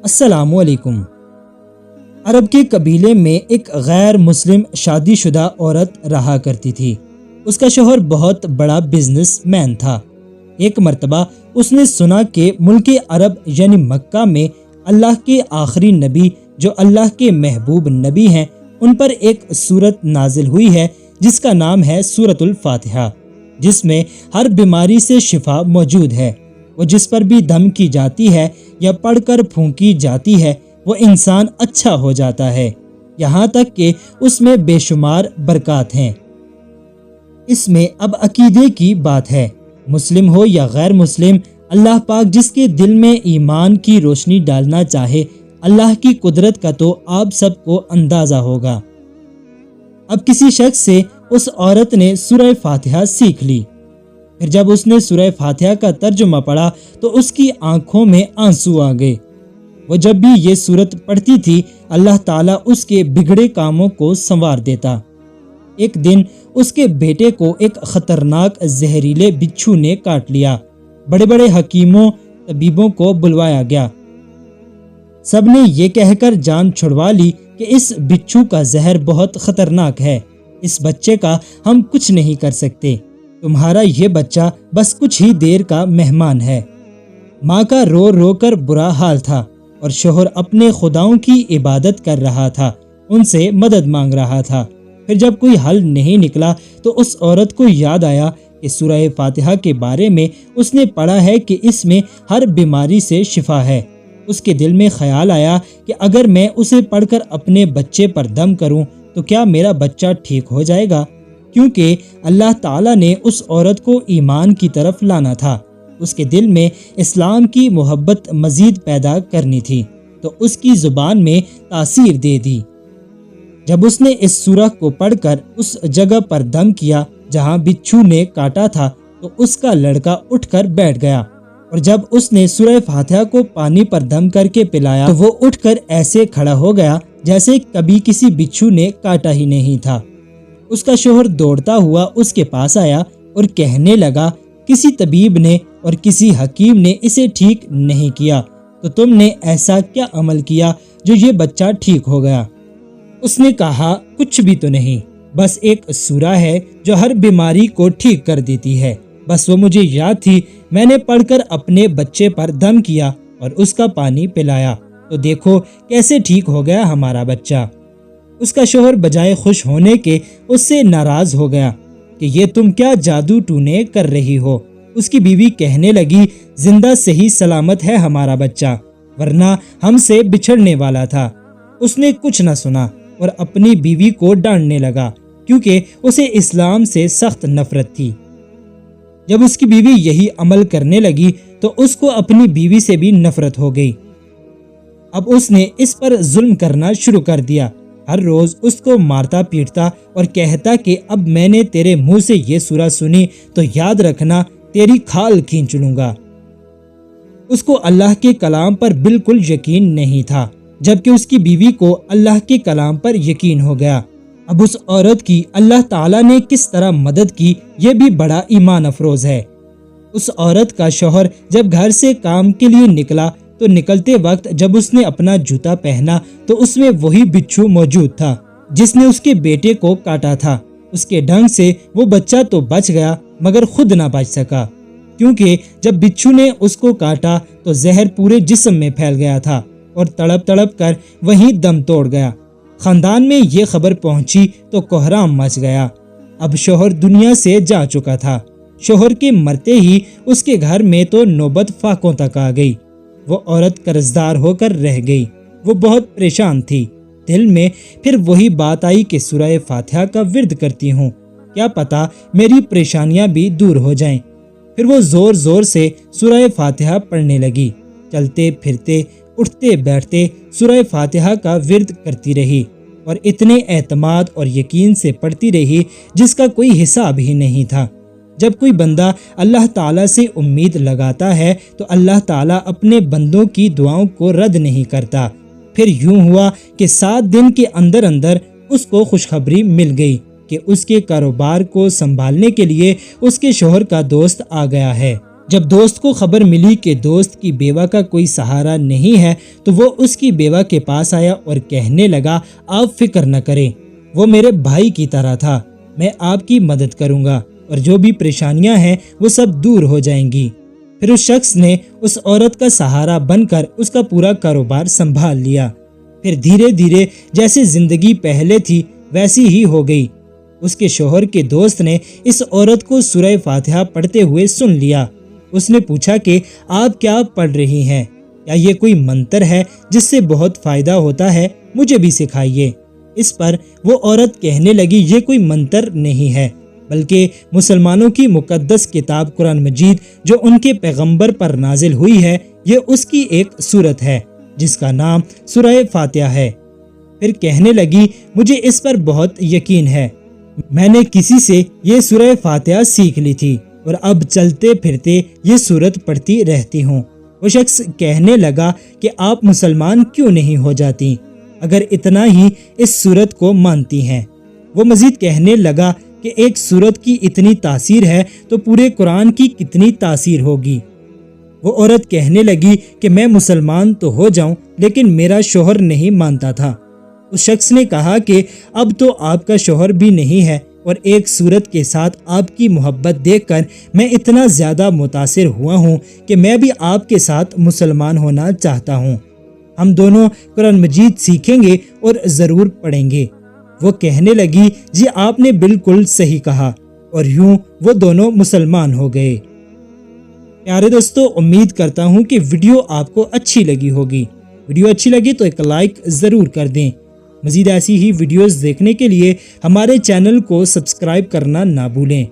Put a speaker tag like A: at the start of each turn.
A: السلام علیکم۔ عرب کے قبیلے میں ایک غیر مسلم شادی شدہ عورت رہا کرتی تھی۔ اس کا شوہر بہت بڑا بزنس مین تھا۔ ایک مرتبہ اس نے سنا کہ ملک عرب یعنی مکہ میں اللہ کے آخری نبی جو اللہ کے محبوب نبی ہیں ان پر ایک سورت نازل ہوئی ہے جس کا نام ہے سورۃ الفاتحہ، جس میں ہر بیماری سے شفا موجود ہے۔ وہ جس پر بھی دم کی جاتی ہے یا پڑھ کر پھونکی جاتی ہے وہ انسان اچھا ہو جاتا ہے، یہاں تک کہ اس میں بے شمار برکات ہیں۔ اس میں اب عقیدے کی بات ہے، مسلم ہو یا غیر مسلم، اللہ پاک جس کے دل میں ایمان کی روشنی ڈالنا چاہے، اللہ کی قدرت کا تو آپ سب کو اندازہ ہوگا۔ اب کسی شخص سے اس عورت نے سورہ فاتحہ سیکھ لی، پھر جب اس نے سورہ فاتحہ کا ترجمہ پڑھا تو اس کی آنکھوں میں آنسو آ گئے۔ وہ جب بھی یہ سورت پڑھتی تھی اللہ تعالیٰ اس کے بگڑے کاموں کو سنوار دیتا۔ ایک دن اس کے بیٹے کو ایک خطرناک زہریلے بچھو نے کاٹ لیا۔ بڑے بڑے حکیموں طبیبوں کو بلوایا گیا، سب نے یہ کہہ کر جان چھڑوا لی کہ اس بچھو کا زہر بہت خطرناک ہے، اس بچے کا ہم کچھ نہیں کر سکتے، تمہارا یہ بچہ بس کچھ ہی دیر کا مہمان ہے۔ ماں کا رو رو کر برا حال تھا اور شوہر اپنے خداؤں کی عبادت کر رہا تھا، ان سے مدد مانگ رہا تھا۔ پھر جب کوئی حل نہیں نکلا تو اس عورت کو یاد آیا کہ سورہ فاتحہ کے بارے میں اس نے پڑھا ہے کہ اس میں ہر بیماری سے شفا ہے۔ اس کے دل میں خیال آیا کہ اگر میں اسے پڑھ کر اپنے بچے پر دم کروں تو کیا میرا بچہ ٹھیک ہو جائے گا؟ کیونکہ اللہ تعالیٰ نے اس عورت کو ایمان کی طرف لانا تھا، اس کے دل میں اسلام کی محبت مزید پیدا کرنی تھی، تو اس کی زبان میں تاثیر دے دی۔ جب اس نے اس سورہ کو پڑھ کر اس جگہ پر دم کیا جہاں بچھو نے کاٹا تھا تو اس کا لڑکا اٹھ کر بیٹھ گیا، اور جب اس نے سورہ فاتحہ کو پانی پر دم کر کے پلایا تو وہ اٹھ کر ایسے کھڑا ہو گیا جیسے کبھی کسی بچھو نے کاٹا ہی نہیں تھا۔ اس کا شوہر دوڑتا ہوا اس کے پاس آیا اور کہنے لگا، کسی طبیب نے اور کسی حکیم نے اسے ٹھیک نہیں کیا، تو تم نے ایسا کیا عمل کیا جو یہ بچہ ٹھیک ہو گیا؟ اس نے کہا، کچھ بھی تو نہیں، بس ایک سورہ ہے جو ہر بیماری کو ٹھیک کر دیتی ہے، بس وہ مجھے یاد تھی، میں نے پڑھ کر اپنے بچے پر دم کیا اور اس کا پانی پلایا، تو دیکھو کیسے ٹھیک ہو گیا ہمارا بچہ۔ اس کا شوہر بجائے خوش ہونے کے اس سے ناراض ہو گیا کہ یہ تم کیا جادو ٹونے کر رہی ہو۔ اس کی بیوی کہنے لگی، زندہ صحیح سلامت ہے ہمارا بچہ، ورنہ ہم سے بچھڑنے والا تھا۔ اس نے کچھ نہ سنا اور اپنی بیوی کو ڈانٹنے لگا کیونکہ اسے اسلام سے سخت نفرت تھی۔ جب اس کی بیوی یہی عمل کرنے لگی تو اس کو اپنی بیوی سے بھی نفرت ہو گئی۔ اب اس نے اس پر ظلم کرنا شروع کر دیا، ہر روز اس کو مارتا پیٹتا اور کہتا کہ اب میں نے تیرے منہ سے یہ سورہ سنی تو یاد رکھنا تیری کھال کھینچ لوں گا۔ اس کو اللہ کے کلام پر بالکل یقین نہیں تھا، جبکہ اس کی بیوی کو اللہ کے کلام پر یقین ہو گیا۔ اب اس عورت کی اللہ تعالیٰ نے کس طرح مدد کی یہ بھی بڑا ایمان افروز ہے۔ اس عورت کا شوہر جب گھر سے کام کے لیے نکلا تو نکلتے وقت جب اس نے اپنا جوتا پہنا تو اس میں وہی بچھو موجود تھا جس نے اس کے بیٹے کو کاٹا تھا۔ اس کے ڈنگ سے وہ بچہ تو بچ گیا مگر خود نہ بچ سکا، کیونکہ جب بچھو نے اس کو کاٹا تو زہر پورے جسم میں پھیل گیا تھا اور تڑپ تڑپ کر وہیں دم توڑ گیا۔ خاندان میں یہ خبر پہنچی تو کوہرام مچ گیا۔ اب شوہر دنیا سے جا چکا تھا۔ شوہر کے مرتے ہی اس کے گھر میں تو نوبت فاقوں تک آ گئی۔ وہ عورت قرضدار ہو کر رہ گئی، وہ بہت پریشان تھی۔ دل میں پھر وہی بات آئی کہ سورہ فاتحہ کا ورد کرتی ہوں، کیا پتا میری پریشانیاں بھی دور ہو جائیں۔ پھر وہ زور زور سے سورہ فاتحہ پڑھنے لگی، چلتے پھرتے اٹھتے بیٹھتے سورہ فاتحہ کا ورد کرتی رہی اور اتنے اعتماد اور یقین سے پڑھتی رہی جس کا کوئی حساب ہی نہیں تھا۔ جب کوئی بندہ اللہ تعالیٰ سے امید لگاتا ہے تو اللہ تعالیٰ اپنے بندوں کی دعاؤں کو رد نہیں کرتا۔ پھر یوں ہوا کہ 7 دن کے اندر اندر اس کو خوشخبری مل گئی کہ اس کے کاروبار کو سنبھالنے کے لیے اس کے شوہر کا دوست آ گیا ہے جب دوست کو خبر ملی کہ دوست کی بیوہ کا کوئی سہارا نہیں ہے تو وہ اس کی بیوہ کے پاس آیا اور کہنے لگا آپ فکر نہ کریں، وہ میرے بھائی کی طرح تھا، میں آپ کی مدد کروں گا اور جو بھی پریشانیاں ہیں وہ سب دور ہو جائیں گی۔ پھر اس شخص نے اس عورت کا سہارا بن کر اس کا پورا کاروبار سنبھال لیا۔ پھر دھیرے دھیرے جیسے زندگی پہلے تھی ویسی ہی ہو گئی۔ اس کے شوہر کے دوست نے اس عورت کو سورہ فاتحہ پڑھتے ہوئے سن لیا۔ اس نے پوچھا کہ آپ کیا پڑھ رہی ہیں؟ کیا یہ کوئی منتر ہے جس سے بہت فائدہ ہوتا ہے؟ مجھے بھی سکھائیے۔ اس پر وہ عورت کہنے لگی یہ کوئی منتر نہیں ہے، بلکہ مسلمانوں کی مقدس کتاب قرآن مجید جو ان کے پیغمبر پر نازل ہوئی ہے، یہ اس کی ایک سورت ہے جس کا نام سورہ فاتحہ ہے۔ پھر کہنے لگی مجھے اس پر بہت یقین ہے، میں نے کسی سے یہ سورہ فاتحہ سیکھ لی تھی اور اب چلتے پھرتے یہ سورت پڑھتی رہتی ہوں۔ وہ شخص کہنے لگا کہ آپ مسلمان کیوں نہیں ہو جاتی اگر اتنا ہی اس سورت کو مانتی ہیں؟ وہ مزید کہنے لگا کہ ایک سورت کی اتنی تاثیر ہے تو پورے قرآن کی کتنی تاثیر ہوگی۔ وہ عورت کہنے لگی کہ میں مسلمان تو ہو جاؤں لیکن میرا شوہر نہیں مانتا تھا۔ اس شخص نے کہا کہ اب تو آپ کا شوہر بھی نہیں ہے اور ایک سورت کے ساتھ آپ کی محبت دیکھ کر میں اتنا زیادہ متاثر ہوا ہوں کہ میں بھی آپ کے ساتھ مسلمان ہونا چاہتا ہوں۔ ہم دونوں قرآن مجید سیکھیں گے اور ضرور پڑھیں گے۔ وہ کہنے لگی جی آپ نے بالکل صحیح کہا، اور یوں وہ دونوں مسلمان ہو گئے۔ پیارے دوستو، امید کرتا ہوں کہ ویڈیو آپ کو اچھی لگی ہوگی۔ ویڈیو اچھی لگی تو ایک لائک ضرور کر دیں۔ مزید ایسی ہی ویڈیوز دیکھنے کے لیے ہمارے چینل کو سبسکرائب کرنا نہ بھولیں۔